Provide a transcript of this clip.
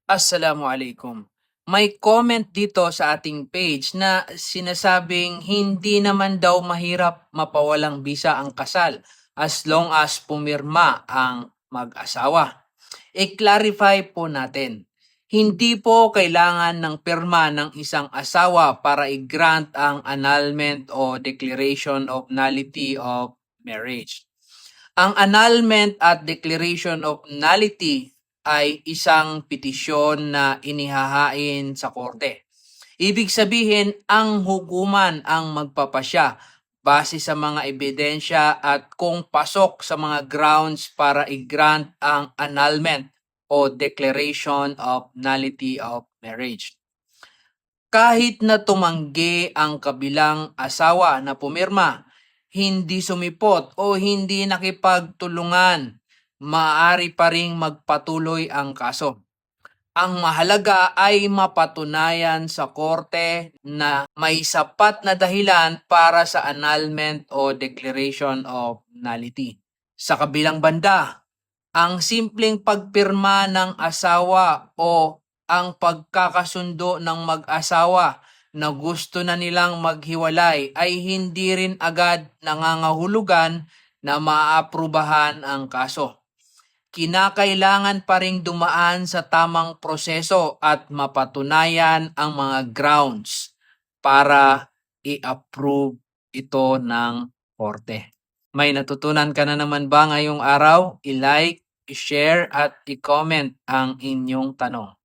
Assalamualaikum. May comment dito sa ating page na sinasabing hindi naman daw mahirap mapawalang bisa ang kasal as long as pumirma ang mag-asawa. I-clarify po natin. Hindi po kailangan ng pirma ng isang asawa para i-grant ang annulment o declaration of nullity of marriage. Ang annulment at declaration of nullity ay isang petisyon na inihahain sa korte. Ibig sabihin, ang hukuman ang magpapasya base sa mga ebidensya at kung pasok sa mga grounds para i-grant ang annulment o declaration of nullity of marriage. Kahit na tumanggi ang kabilang asawa na pumirma, hindi sumipot o hindi nakipagtulungan, maaari pa ring magpatuloy ang kaso. Ang mahalaga ay mapatunayan sa korte na may sapat na dahilan para sa annulment o declaration of nullity. Sa kabilang banda, ang simpleng pagpirma ng asawa o ang pagkakasundo ng mag-asawa na gusto na nilang maghiwalay ay hindi rin agad nangangahulugan na maaaprubahan ang kaso. Kinakailangan pa ring dumaan sa tamang proseso at mapatunayan ang mga grounds para i-approve ito ng korte. May natutunan ka na naman ba ngayong araw? I-like, i-share at i-comment ang inyong tanong.